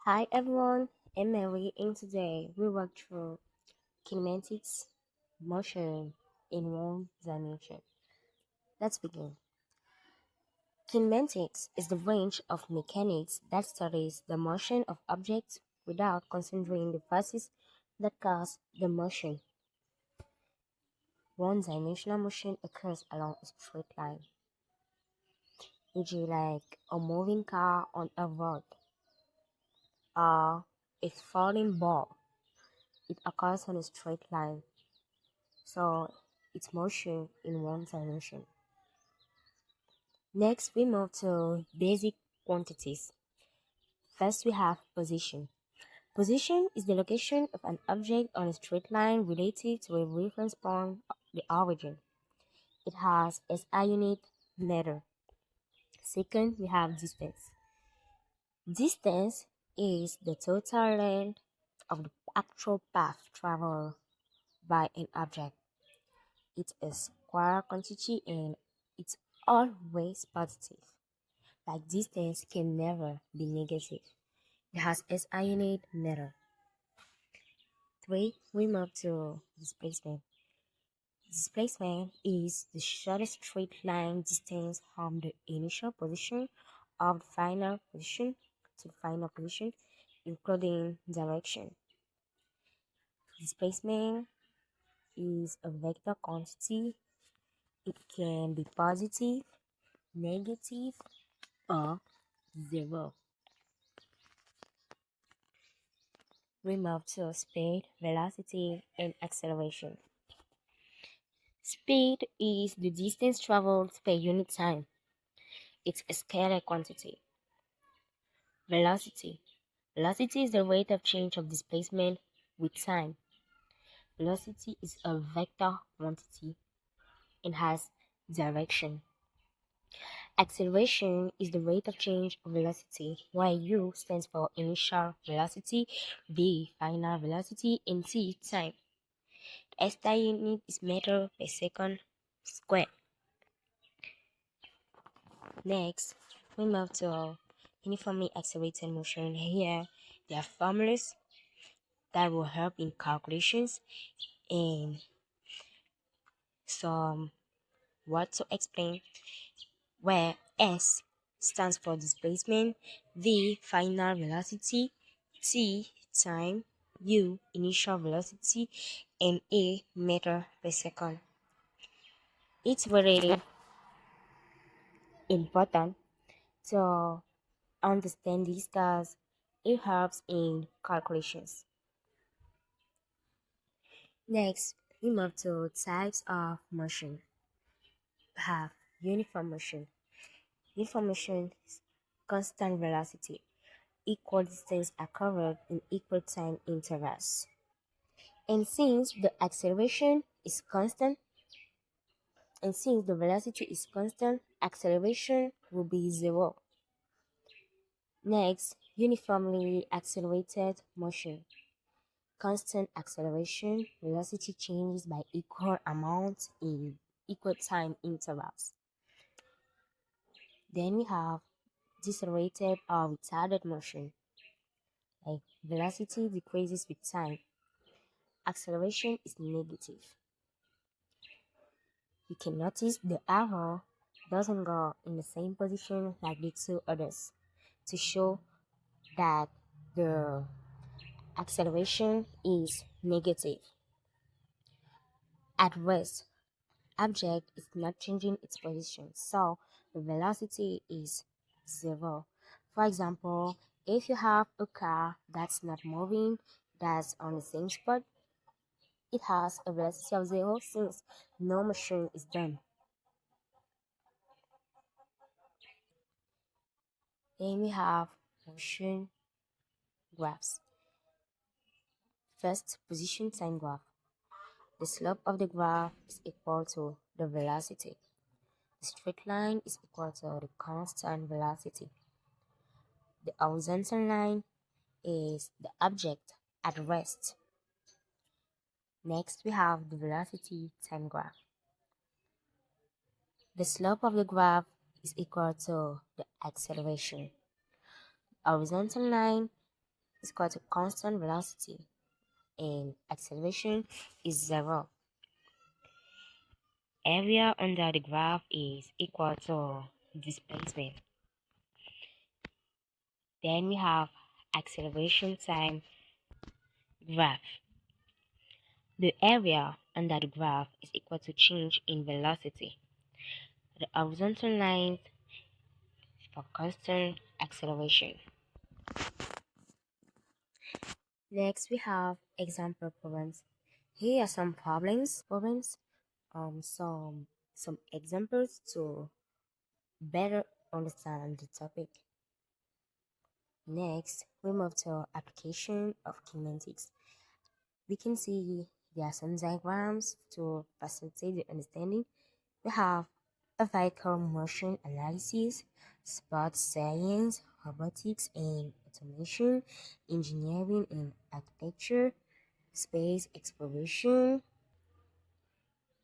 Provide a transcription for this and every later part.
Hi everyone, I'm Mary and today we work through kinematics, motion in one dimension. Let's begin. Kinematics is the branch of mechanics that studies the motion of objects without considering the forces that cause the motion. One-dimensional motion occurs along a straight line, e.g. like a moving car on a road or a falling ball. It occurs on a straight line, so it's motion in one dimension. Next, we move to basic quantities. First, we have position. Position is the location of an object on a straight line relative to a reference point, the origin. It has SI unit meter. Second, we have distance. Distance is the total length of the actual path traveled by an object. It's a square quantity and it's always positive. Like distance can never be negative. It has SI unit meter. 3. We move to displacement. Displacement is the shortest straight line distance from the initial position of the final position to the final position, including direction. Displacement is a vector quantity. It can be positive, negative, or zero. We move to speed, velocity, and acceleration. Speed is the distance traveled per unit time. It's a scalar quantity. Velocity. Velocity is the rate of change of displacement with time. Velocity is a vector quantity and has direction. Acceleration is the rate of change of velocity, while U stands for initial velocity, V final velocity, and T time. SI unit is meter per second squared. Next, we move to uniformly accelerated motion. Here, there are formulas that will help in calculations and some what to explain, where S stands for displacement, V final velocity, T time, U initial velocity, and A meter per second. It's very important to understand these because it helps in calculations. Next, we move to types of motion. We have uniform motion. Uniform motion is constant velocity. Equal distance are covered in equal time intervals. And since the acceleration is constant, and since the velocity is constant, acceleration will be zero. Next, uniformly accelerated motion. Constant acceleration, velocity changes by equal amounts in equal time intervals. Then we have decelerated or retarded motion. Like velocity decreases with time. Acceleration is negative. You can notice the arrow doesn't go in the same position like the two others to show that the acceleration is negative. At rest, object is not changing its position, so the velocity is zero. For example, if you have a car that's not moving, that's on the same spot, it has a velocity of zero since no motion is done. Then we have motion graphs. First, position time graph. The slope of the graph is equal to the velocity. The straight line is equal to the constant velocity. The horizontal line is the object at rest. Next, we have the velocity time graph. The slope of the graph is equal to the acceleration. Horizontal line is equal to constant velocity and acceleration is 0. Area under the graph is equal to displacement. Then we have acceleration time graph. The area under the graph is equal to change in velocity. The horizontal line for constant acceleration. Next, we have example problems. Here are some problems, some examples to better understand the topic. Next, we move to application of kinematics. We can see there are some diagrams to facilitate the understanding. We have a vehicle motion analysis, sports science, robotics and automation, engineering and architecture, space exploration,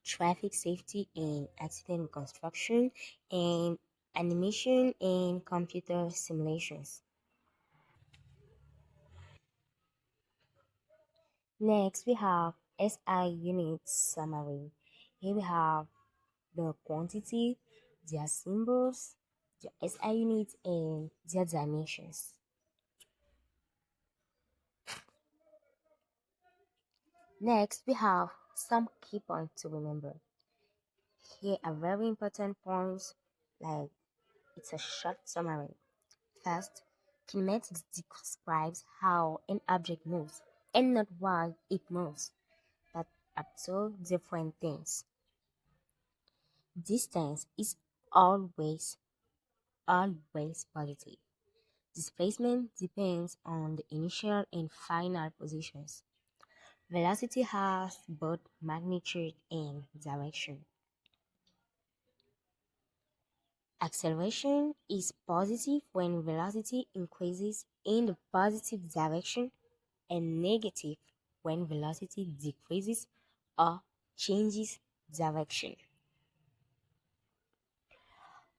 traffic safety and accident reconstruction, and animation and computer simulations. Next, we have SI unit summary. Here we have the quantity, their symbols, the SI units, and their dimensions. Next, we have some key points to remember. Here are very important points, like it's a short summary. First, kinematics describes how an object moves and not why it moves, but are two different things. Distance is always, always positive. Displacement depends on the initial and final positions. Velocity has both magnitude and direction. Acceleration is positive when velocity increases in the positive direction and negative when velocity decreases or changes direction.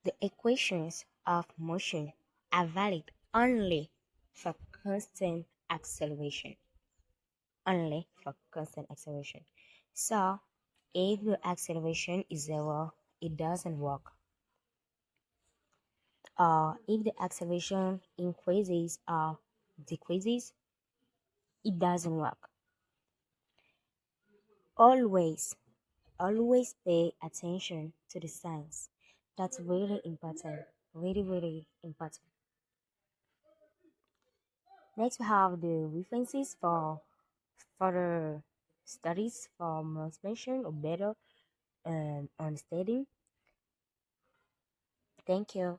The equations of motion are valid only for constant acceleration. Only for constant acceleration. So, if the acceleration is 0, it doesn't work. Or if the acceleration increases or decreases, it doesn't work. Always, always pay attention to the signs. That's really important. Really, really important. Next, we have the references for further studies for more expansion or better understanding. Thank you.